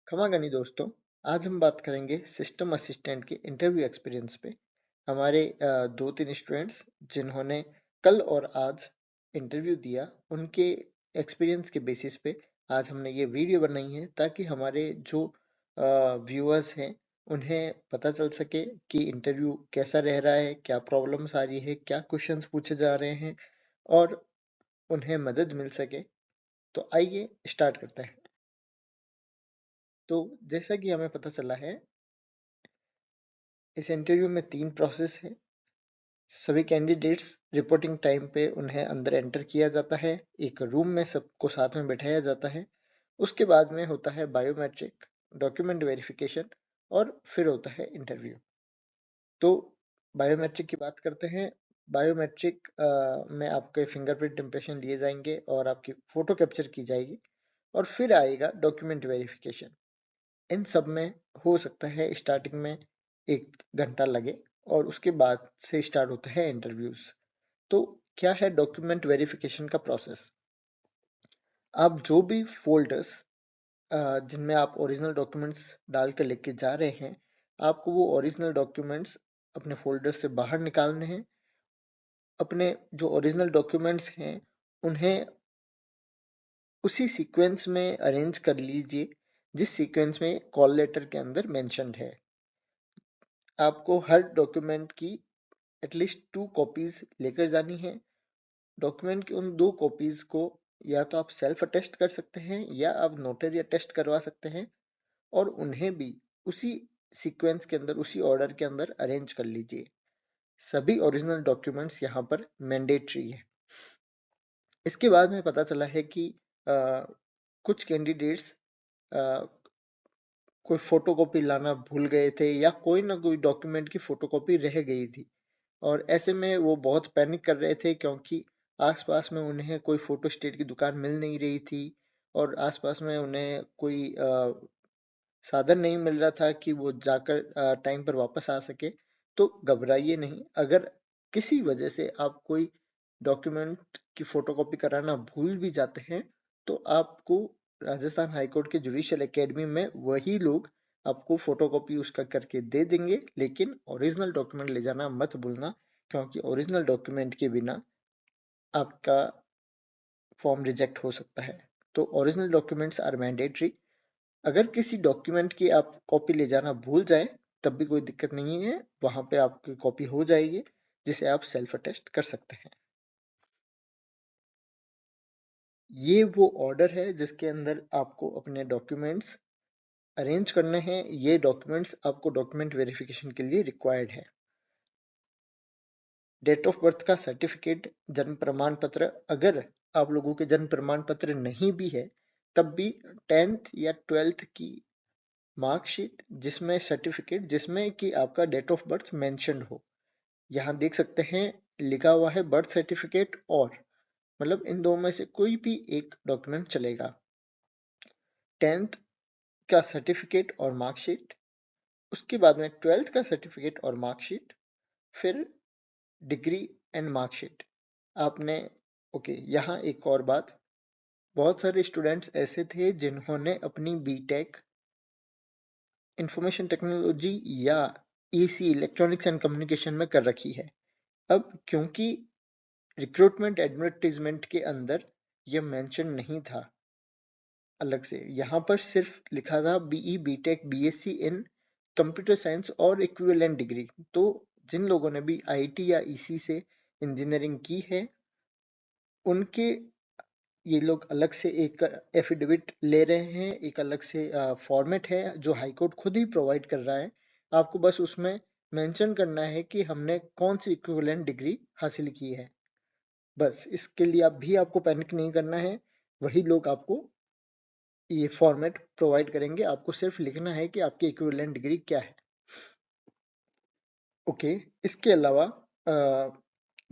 क्षमा करनी दोस्तों। आज हम बात करेंगे सिस्टम असिस्टेंट के इंटरव्यू एक्सपीरियंस पे। हमारे 2-3 स्टूडेंट्स जिन्होंने कल और आज इंटरव्यू दिया, उनके एक्सपीरियंस के बेसिस पे आज हमने ये वीडियो बनाई है ताकि हमारे जो व्यूअर्स हैं उन्हें पता चल सके कि इंटरव्यू कैसा रह रहा है, क्या प्रॉब्लम्स आ रही है, क्या क्वेश्चंस पूछे जा रहे हैं और उन्हें मदद मिल सके। तो आइए स्टार्ट करते हैं। तो जैसा कि हमें पता चला है, इस इंटरव्यू में 3 प्रोसेस है। सभी कैंडिडेट्स रिपोर्टिंग टाइम पे उन्हें अंदर एंटर किया जाता है, एक रूम में सबको साथ में बैठाया जाता है। उसके बाद में होता है बायोमेट्रिक, डॉक्यूमेंट वेरिफिकेशन और फिर होता है इंटरव्यू। तो बायोमेट्रिक की बात करते हैं। बायोमेट्रिक में आपके फिंगरप्रिंट इंप्रेशन लिए जाएंगे और आपकी फोटो कैप्चर की जाएगी और फिर आएगा डॉक्यूमेंट वेरिफिकेशन। इन सब में हो सकता है स्टार्टिंग में 1 घंटा लगे और उसके बाद से स्टार्ट होता है इंटरव्यूज। तो क्या है डॉक्यूमेंट वेरिफिकेशन का प्रोसेस? आप जो भी फोल्डर्स जिनमें आप ओरिजिनल डॉक्यूमेंट्स डाल कर लेके जा रहे हैं, आपको वो ओरिजिनल डॉक्यूमेंट्स अपने फोल्डर से बाहर निकालने हैं। अपने जो ओरिजिनल डॉक्यूमेंट्स हैं उन्हें उसी सीक्वेंस में अरेंज कर लीजिए जिस सीक्वेंस में कॉल लेटर के अंदर मेंशन्ड है। आपको हर डॉक्यूमेंट की एटलीस्ट 2 कॉपीज लेकर जानी है। डॉक्यूमेंट की उन 2 कॉपीज को या तो आप सेल्फ अटेस्ट कर सकते हैं या आप नोटरी अटेस्ट करवा सकते हैं और उन्हें भी उसी सीक्वेंस के अंदर, उसी ऑर्डर के अंदर अरेंज कर लीजिए। सभी ओरिजिनल डॉक्यूमेंट्स यहाँ पर मैंडेटरी है। इसके बाद में पता चला है कि कुछ कैंडिडेट्स कोई फोटोकॉपी लाना भूल गए थे या कोई ना कोई डॉक्यूमेंट की फोटोकॉपी रह गई थी और ऐसे में वो बहुत पैनिक कर रहे थे क्योंकि आसपास में उन्हें कोई फोटो स्टेट की दुकान मिल नहीं रही थी और आसपास में उन्हें कोई साधन नहीं मिल रहा था कि वो जाकर टाइम पर वापस आ सके। तो घबराइए नहीं, अगर किसी वजह से आप कोई डॉक्यूमेंट की फोटोकॉपी कराना भूल भी जाते हैं तो आपको राजस्थान हाईकोर्ट के जुडिशियल एकेडमी में वही लोग आपको फोटोकॉपी उसका करके दे देंगे, लेकिन ओरिजिनल डॉक्यूमेंट ले जाना मत भूलना क्योंकि ओरिजिनल डॉक्यूमेंट के बिना आपका फॉर्म रिजेक्ट हो सकता है। तो ओरिजिनल डॉक्यूमेंट्स आर मैंडेटरी। अगर किसी डॉक्यूमेंट की आप कॉपी ले जाना भूल जाए तब भी कोई दिक्कत नहीं है, वहां पे आपकी कॉपी हो जाएगी जिसे आप सेल्फ अटेस्ट कर सकते हैं। ये वो ऑर्डर है जिसके अंदर आपको अपने डॉक्यूमेंट्स अरेंज करने हैं। ये डॉक्यूमेंट्स आपको डॉक्यूमेंट वेरिफिकेशन के लिए रिक्वायर्ड है। डेट ऑफ बर्थ का सर्टिफिकेट, जन्म प्रमाण पत्र, अगर आप लोगों के जन्म प्रमाण पत्र नहीं भी है तब भी 10th या 12th की मार्कशीट जिसमें सर्टिफिकेट जिसमें कि आपका डेट ऑफ बर्थ मेंशन्ड हो। यहाँ देख सकते हैं लिखा हुआ है बर्थ सर्टिफिकेट और मतलब इन दो में से कोई भी एक डॉक्यूमेंट चलेगा। 10th का सर्टिफिकेट और मार्कशीट, उसके बाद में 12th का सर्टिफिकेट और मार्कशीट, फिर डिग्री एंड मार्कशीट। आपने यहाँ एक और बात, बहुत सारे स्टूडेंट्स ऐसे थे जिन्होंने अपनी बीटेक इंफॉर्मेशन टेक्नोलॉजी या ईसी इलेक्ट्रॉनिक्स एंड कम्युनिकेशन में कर रखी है। अब क्योंकि रिक्रूटमेंट एडवर्टाइजमेंट के अंदर यह मेंशन नहीं था अलग से, यहाँ पर सिर्फ लिखा था BE BTech BSc in computer science और इक्विवेलेंट डिग्री। तो जिन लोगों ने भी आईटी या ईसी से इंजीनियरिंग की है उनके ये लोग अलग से एक एफिडेविट ले रहे हैं, एक अलग से फॉर्मेट है जो हाईकोर्ट खुद ही प्रोवाइड कर रहा है। आपको बस उसमें मेंशन करना है कि हमने कौन सी इक्विवेलेंट डिग्री हासिल की है। बस इसके लिए आपको पैनिक नहीं करना है, वही लोग आपको ये फॉर्मेट प्रोवाइड करेंगे। आपको सिर्फ लिखना है कि आपकी इक्विवेलेंट डिग्री क्या है। इसके अलावा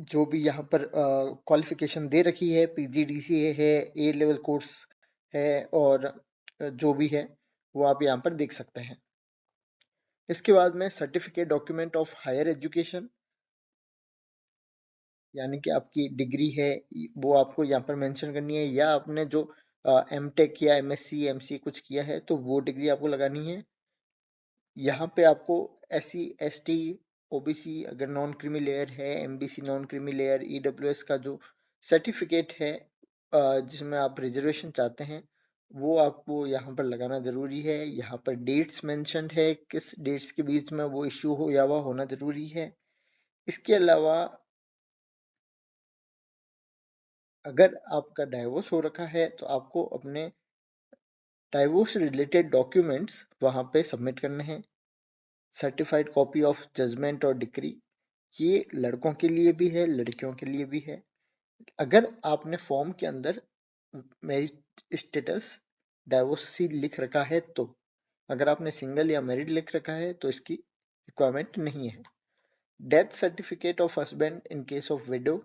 जो भी यहाँ पर क्वालिफिकेशन दे रखी है, पीजीडीसीए है, ए लेवल कोर्स है और जो भी है वो आप यहाँ पर देख सकते हैं। इसके बाद में certificate document of higher education, यानी कि आपकी डिग्री है वो आपको यहाँ पर मेंशन करनी है या आपने जो एमटेक या एमएससी एमसी कुछ किया है तो वो डिग्री आपको लगानी है। यहाँ पे आपको SC ST OBC अगर नॉन क्रीमी लेयर है, MBC non creamy layer, EWS का जो सर्टिफिकेट है जिसमें आप रिजर्वेशन चाहते हैं वो आपको यहाँ पर लगाना जरूरी है। यहाँ पर डेट्स मेंशन्ड है, किस डेट्स के बीच में वो इश्यू हो या हुआ होना जरूरी है। इसके अलावा अगर आपका डाइवोर्स हो रखा है तो आपको अपने डाइवोर्स रिलेटेड डॉक्यूमेंट्स वहाँ पे सबमिट करने हैं। सर्टिफाइड कॉपी ऑफ जजमेंट और डिक्री, ये लड़कों के लिए भी है लड़कियों के लिए भी है। अगर आपने फॉर्म के अंदर मैरिज स्टेटस डाइवोर्सी लिख रखा है तो, अगर आपने सिंगल या मैरिड लिख रखा है तो इसकी रिक्वायरमेंट नहीं है। Death certificate of husband in case of window,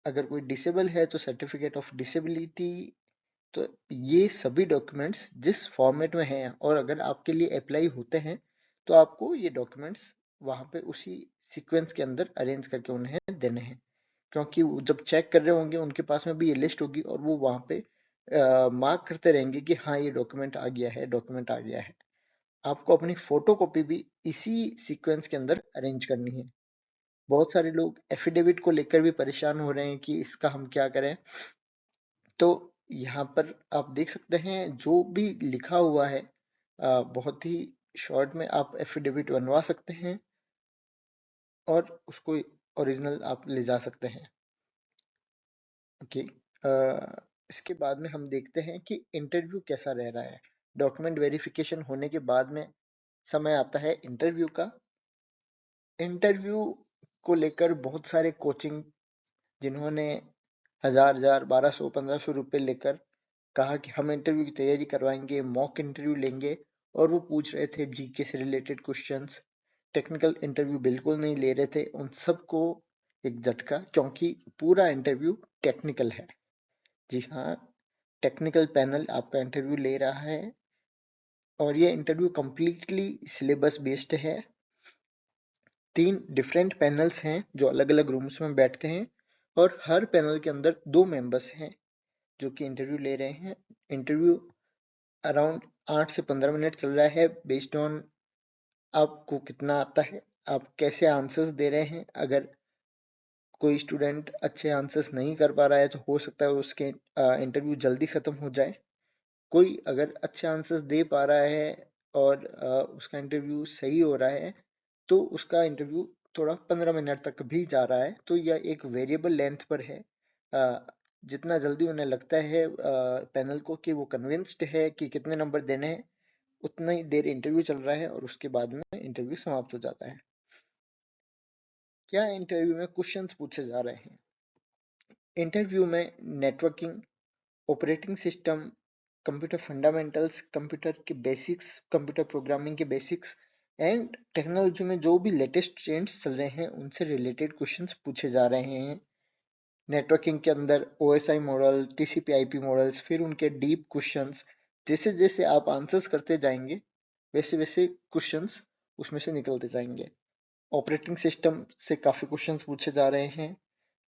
अगर कोई डिसेबल है तो सर्टिफिकेट ऑफ डिसेबिलिटी। तो ये सभी डॉक्यूमेंट्स जिस फॉर्मेट में हैं और अगर आपके लिए अप्लाई होते हैं तो आपको ये डॉक्यूमेंट्स वहाँ पे उसी सीक्वेंस के अंदर अरेंज करके उन्हें देने हैं, क्योंकि वो जब चेक कर रहे होंगे उनके पास में भी ये लिस्ट होगी और वो वहाँ पे मार्क करते रहेंगे कि हाँ ये डॉक्यूमेंट आ गया है, डॉक्यूमेंट आ गया है। आपको अपनी फोटो कॉपी भी इसी सीक्वेंस के अंदर अरेंज करनी है। बहुत सारे लोग एफिडेविट को लेकर भी परेशान हो रहे हैं कि इसका हम क्या करें। तो यहाँ पर आप देख सकते हैं जो भी लिखा हुआ है बहुत ही शॉर्ट में आप एफिडेविट बनवा सकते हैं और उसको ओरिजिनल आप ले जा सकते हैं। ओके, इसके बाद में हम देखते हैं कि इंटरव्यू कैसा रह रहा है। डॉक्यूमेंट वेरिफिकेशन होने के बाद में समय आता है इंटरव्यू का। इंटरव्यू को लेकर बहुत सारे कोचिंग जिन्होंने 1000 1200 1500 रुपए लेकर कहा कि हम इंटरव्यू की तैयारी करवाएंगे, मॉक इंटरव्यू लेंगे, और वो पूछ रहे थे जीके से रिलेटेड क्वेश्चंस, टेक्निकल इंटरव्यू बिल्कुल नहीं ले रहे थे, उन सबको एक झटका, क्योंकि पूरा इंटरव्यू टेक्निकल है। जी हाँ, टेक्निकल पैनल आपका इंटरव्यू ले रहा है और ये इंटरव्यू कंप्लीटली सिलेबस बेस्ड है। 3 डिफरेंट पैनल्स हैं जो अलग अलग रूम्स में बैठते हैं और हर पैनल के अंदर 2 मेंबर्स हैं जो कि इंटरव्यू ले रहे हैं। इंटरव्यू अराउंड 8 से 15 मिनट चल रहा है, बेस्ड ऑन आपको कितना आता है, आप कैसे आंसर्स दे रहे हैं। अगर कोई स्टूडेंट अच्छे आंसर्स नहीं कर पा रहा है तो हो सकता है उसके इंटरव्यू जल्दी खत्म हो जाए। कोई अगर अच्छे आंसर्स दे पा रहा है और उसका इंटरव्यू सही हो रहा है तो उसका इंटरव्यू थोड़ा 15 मिनट तक भी जा रहा है। तो यह एक वेरिएबल लेंथ पर है। जितना जल्दी उन्हें लगता है पैनल को कि वो कन्विंस्ड है कि कितने नंबर देने हैं, उतना ही देर इंटरव्यू चल रहा है और उसके बाद में इंटरव्यू समाप्त हो जाता है। क्या इंटरव्यू में क्वेश्चंस पूछे जा रहे हैं? इंटरव्यू में networking, operating system, computer fundamentals, computer के बेसिक्स, कंप्यूटर प्रोग्रामिंग के बेसिक्स एंड टेक्नोलॉजी में जो भी लेटेस्ट ट्रेंड्स चल रहे हैं उनसे रिलेटेड क्वेश्चंस पूछे जा रहे हैं। नेटवर्किंग के अंदर OSI model, TCP IP models, फिर उनके डीप क्वेश्चंस। जैसे जैसे आप आंसर्स करते जाएंगे वैसे वैसे क्वेश्चंस उसमें से निकलते जाएंगे। ऑपरेटिंग सिस्टम से काफी क्वेश्चंस पूछे जा रहे हैं।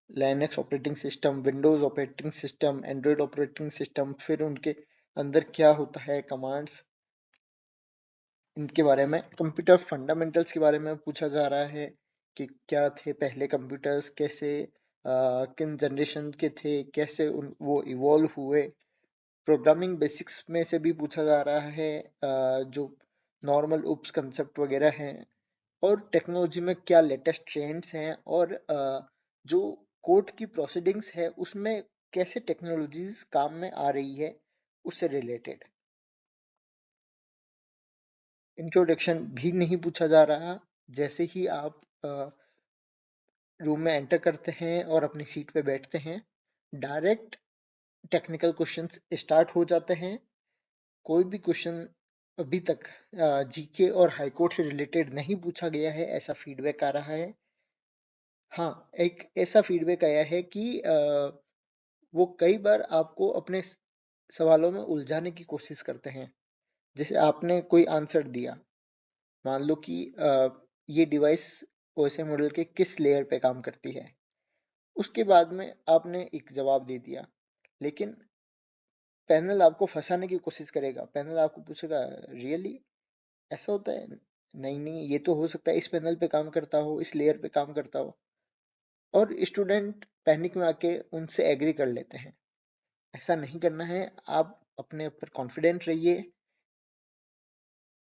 Linux operating system, Windows operating system, Android operating system, फिर उनके अंदर क्या होता है, कमांड्स, इनके बारे में। कंप्यूटर फंडामेंटल्स के बारे में पूछा जा रहा है कि क्या थे पहले कंप्यूटर्स, कैसे किन जनरेशन के थे, कैसे वो इवॉल्व हुए। प्रोग्रामिंग बेसिक्स में से भी पूछा जा रहा है जो नॉर्मल उप्स कंसेप्ट वगैरह हैं, और टेक्नोलॉजी में क्या लेटेस्ट ट्रेंड्स हैं, और जो कोर्ट की प्रोसीडिंग्स है उसमें कैसे टेक्नोलॉजीज काम में आ रही है उससे रिलेटेड। इंट्रोडक्शन भी नहीं पूछा जा रहा। जैसे ही आप रूम में एंटर करते हैं और अपनी सीट पे बैठते हैं, डायरेक्ट टेक्निकल क्वेश्चंस स्टार्ट हो जाते हैं। कोई भी क्वेश्चन अभी तक जीके और हाई कोर्ट से रिलेटेड नहीं पूछा गया है, ऐसा फीडबैक आ रहा है। हाँ, एक ऐसा फीडबैक आया है कि वो कई बार आपको अपने सवालों में उलझाने की कोशिश करते हैं। जैसे आपने कोई आंसर दिया, मान लो कि ये डिवाइस OSI मॉडल के किस लेयर पे काम करती है, उसके बाद में आपने एक जवाब दे दिया, लेकिन पैनल आपको फंसाने की कोशिश करेगा। पैनल आपको पूछेगा, रियली ऐसा होता है? नहीं नहीं, ये तो हो सकता है इस पैनल पे काम करता हो, इस लेयर पे काम करता हो। और स्टूडेंट पैनिक में आके उनसे एग्री कर लेते हैं। ऐसा नहीं करना है। आप अपने ऊपर कॉन्फिडेंट रहिए,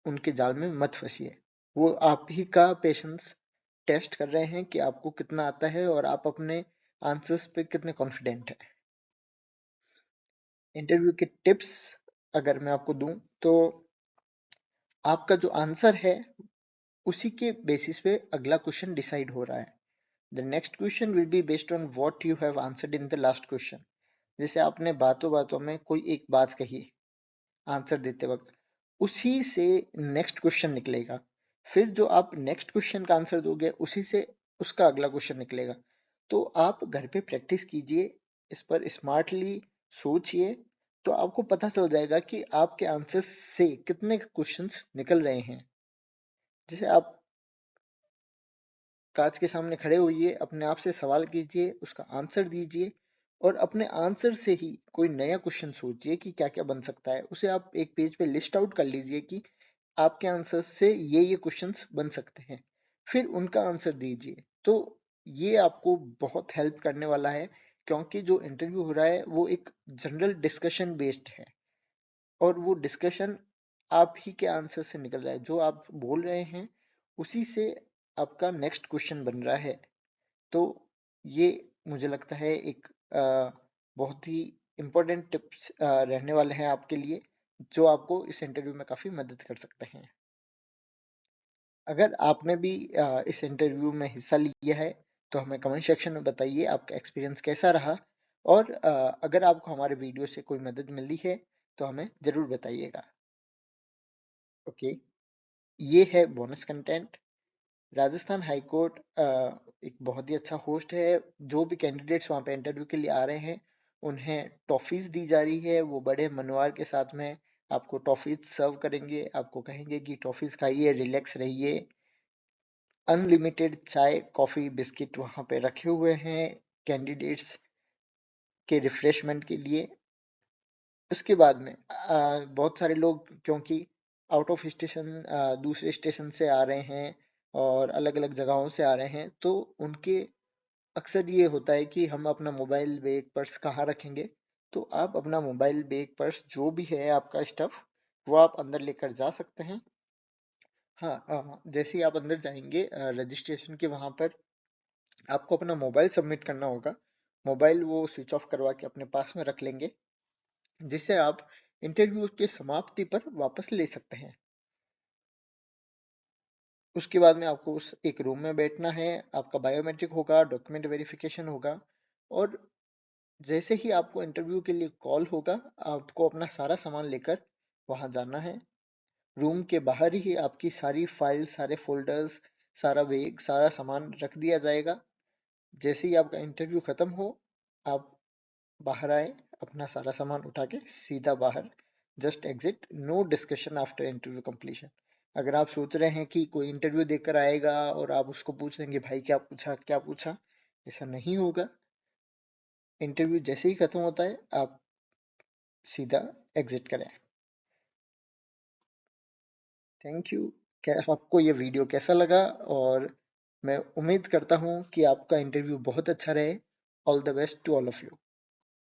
उनके जाल में मत फंसिए। वो आप ही का पेशेंस टेस्ट कर रहे हैं कि आपको कितना आता है और आप अपने आंसर्स पे कितने कॉन्फिडेंट हैं। इंटरव्यू के टिप्स अगर मैं आपको दूं तो आपका जो आंसर है उसी के बेसिस पे अगला क्वेश्चन डिसाइड हो रहा है। The next question will be based on what you have answered in the last question. जैसे आपने बातों बातों में कोई एक बात कही आंसर देते वक्त, उसी से नेक्स्ट क्वेश्चन निकलेगा। फिर जो आप नेक्स्ट क्वेश्चन का आंसर दोगे उसी से उसका अगला क्वेश्चन निकलेगा। तो आप घर पे प्रैक्टिस कीजिए, इस पर स्मार्टली सोचिए, तो आपको पता चल जाएगा कि आपके आंसर्स से कितने क्वेश्चंस निकल रहे हैं। जैसे आप कांच के सामने खड़े होइए, अपने आप से सवाल कीजिए, उसका आंसर दीजिए और अपने आंसर से ही कोई नया क्वेश्चन सोचिए कि क्या क्या बन सकता है। उसे आप एक पेज पे लिस्ट आउट कर लीजिए कि आपके आंसर से ये क्वेश्चंस बन सकते हैं, फिर उनका आंसर दीजिए। तो ये आपको बहुत हेल्प करने वाला है, क्योंकि जो इंटरव्यू हो रहा है वो एक जनरल डिस्कशन बेस्ड है और वो डिस्कशन आप ही के आंसर से निकल रहा है। जो आप बोल रहे हैं उसी से आपका नेक्स्ट क्वेश्चन बन रहा है। तो ये मुझे लगता है एक बहुत ही इम्पोर्टेंट टिप्स रहने वाले हैं आपके लिए, जो आपको इस इंटरव्यू में काफी मदद कर सकते हैं। अगर आपने भी इस इंटरव्यू में हिस्सा लिया है तो हमें कमेंट सेक्शन में बताइए आपका एक्सपीरियंस कैसा रहा। और अगर आपको हमारे वीडियो से कोई मदद मिली है तो हमें जरूर बताइएगा। ओके, ये है bonus content. Rajasthan high court एक बहुत ही अच्छा होस्ट है। जो भी कैंडिडेट्स वहाँ पे इंटरव्यू के लिए आ रहे हैं उन्हें टॉफीज दी जा रही है। वो बड़े मनोहार के साथ में आपको टॉफीज सर्व करेंगे, आपको कहेंगे कि टॉफीज खाइए, रिलैक्स रहिए। अनलिमिटेड चाय कॉफी बिस्किट वहाँ पे रखे हुए हैं कैंडिडेट्स के रिफ्रेशमेंट के लिए। उसके बाद में बहुत सारे लोग, क्योंकि आउट ऑफ स्टेशन दूसरे स्टेशन से आ रहे हैं और अलग अलग जगहों से आ रहे हैं, तो उनके अक्सर ये होता है कि हम अपना मोबाइल बैग पर्स कहाँ रखेंगे। तो आप अपना मोबाइल बैग पर्स जो भी है आपका स्टफ, वो आप अंदर लेकर जा सकते हैं। हाँ, जैसे ही आप अंदर जाएंगे रजिस्ट्रेशन के वहां पर आपको अपना मोबाइल सबमिट करना होगा। मोबाइल वो स्विच ऑफ करवा के अपने पास में रख लेंगे, जिससे आप इंटरव्यू के समाप्ति पर वापस ले सकते हैं। उसके बाद में आपको उस एक रूम में बैठना है, आपका बायोमेट्रिक होगा, डॉक्यूमेंट वेरिफिकेशन होगा और जैसे ही आपको इंटरव्यू के लिए कॉल होगा आपको अपना सारा सामान लेकर वहां जाना है। रूम के बाहर ही आपकी सारी फाइल, सारे फोल्डर्स, सारा बैग, सारा सामान रख दिया जाएगा। जैसे ही आपका इंटरव्यू खत्म हो, आप बाहर आए, अपना सारा सामान उठा के सीधा बाहर, just exit, no discussion after interview completion. अगर आप सोच रहे हैं कि कोई इंटरव्यू देकर आएगा और आप उसको पूछ लेंगे भाई क्या पूछा क्या पूछा, ऐसा नहीं होगा। इंटरव्यू जैसे ही खत्म होता है आप सीधा एग्जिट करें। Thank you. क्या आपको ये वीडियो कैसा लगा? और मैं उम्मीद करता हूँ कि आपका इंटरव्यू बहुत अच्छा रहे। All the best to all of you.